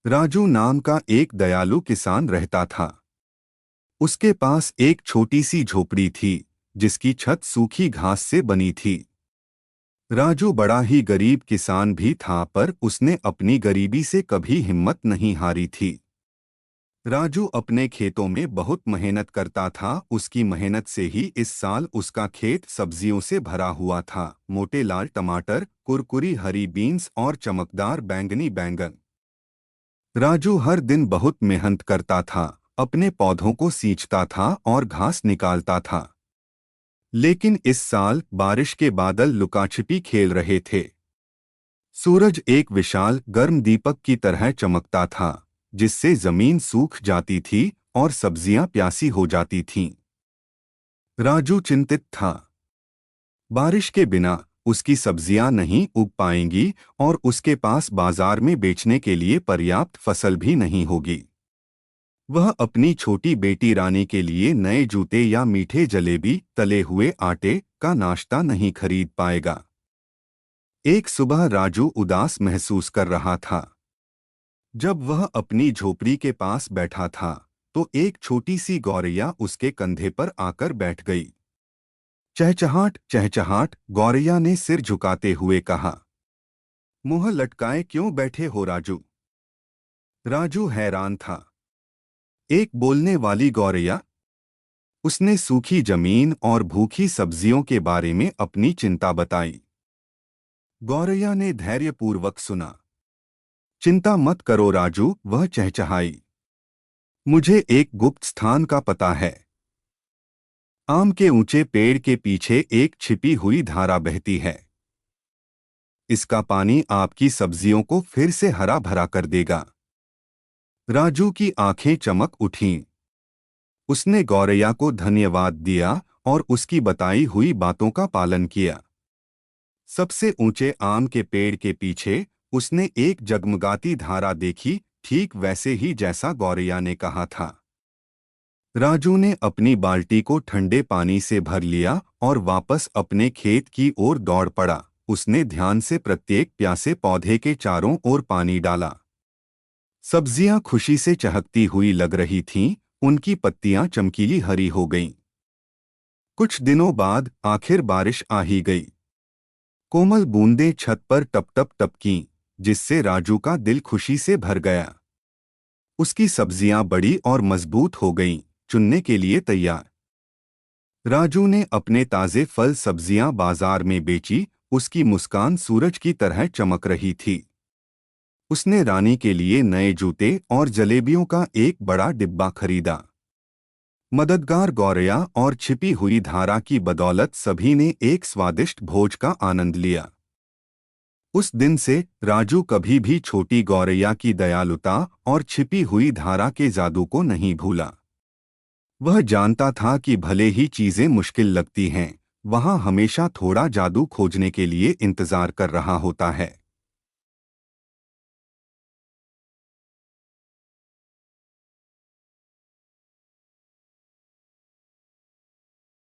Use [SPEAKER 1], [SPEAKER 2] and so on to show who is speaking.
[SPEAKER 1] राजू नाम का एक दयालु किसान रहता था। उसके पास एक छोटी सी झोपड़ी थी जिसकी छत सूखी घास से बनी थी। राजू बड़ा ही गरीब किसान भी था, पर उसने अपनी गरीबी से कभी हिम्मत नहीं हारी थी। राजू अपने खेतों में बहुत मेहनत करता था। उसकी मेहनत से ही इस साल उसका खेत सब्जियों से भरा हुआ था। मोटे लाल टमाटर, कुरकुरी हरी बीन्स और चमकदार बैंगनी बैंगन। राजू हर दिन बहुत मेहनत करता था, अपने पौधों को सींचता था और घास निकालता था। लेकिन इस साल बारिश के बादल लुकाछिपी खेल रहे थे। सूरज एक विशाल गर्म दीपक की तरह चमकता था, जिससे जमीन सूख जाती थी और सब्जियां प्यासी हो जाती थीं। राजू चिंतित था। बारिश के बिना उसकी सब्जियां नहीं उग पाएंगी और उसके पास बाजार में बेचने के लिए पर्याप्त फसल भी नहीं होगी। वह अपनी छोटी बेटी रानी के लिए नए जूते या मीठे जलेबी, तले हुए आटे का नाश्ता नहीं खरीद पाएगा। एक सुबह राजू उदास महसूस कर रहा था। जब वह अपनी झोपड़ी के पास बैठा था, तो एक छोटी सी गौरैया उसके कंधे पर आकर बैठ गई। चहचहाट चहचहाट, गौरैया ने सिर झुकाते हुए कहा। मुंह लटकाए क्यों बैठे हो राजू? राजू हैरान था। एक बोलने वाली गौरैया? उसने सूखी जमीन और भूखी सब्जियों के बारे में अपनी चिंता बताई। गौरैया ने धैर्यपूर्वक सुना। चिंता मत करो राजू, वह चहचहाई। मुझे एक गुप्त स्थान का पता है। आम के ऊंचे पेड़ के पीछे एक छिपी हुई धारा बहती है। इसका पानी आपकी सब्जियों को फिर से हरा भरा कर देगा। राजू की आंखें चमक उठीं। उसने गौरैया को धन्यवाद दिया और उसकी बताई हुई बातों का पालन किया। सबसे ऊंचे आम के पेड़ के पीछे उसने एक जगमगाती धारा देखी, ठीक वैसे ही जैसा गौरैया ने कहा था। राजू ने अपनी बाल्टी को ठंडे पानी से भर लिया और वापस अपने खेत की ओर दौड़ पड़ा। उसने ध्यान से प्रत्येक प्यासे पौधे के चारों ओर पानी डाला। सब्जियां खुशी से चहकती हुई लग रही थीं, उनकी पत्तियां चमकीली हरी हो गईं। कुछ दिनों बाद आखिर बारिश आ ही गई। कोमल बूंदें छत पर टप टप टपकीं, जिससे राजू का दिल खुशी से भर गया। उसकी सब्जियां बड़ी और मजबूत हो गईं, चुनने के लिए तैयार। राजू ने अपने ताजे फल सब्जियां बाजार में बेची। उसकी मुस्कान सूरज की तरह चमक रही थी। उसने रानी के लिए नए जूते और जलेबियों का एक बड़ा डिब्बा खरीदा। मददगार गौरैया और छिपी हुई धारा की बदौलत सभी ने एक स्वादिष्ट भोज का आनंद लिया। उस दिन से राजू कभी भी छोटी गौरैया की दयालुता और छिपी हुई धारा के जादू को नहीं भूला। वह जानता था कि भले ही चीजें मुश्किल लगती हैं, वहां हमेशा थोड़ा जादू खोजने के लिए इंतजार कर रहा होता है।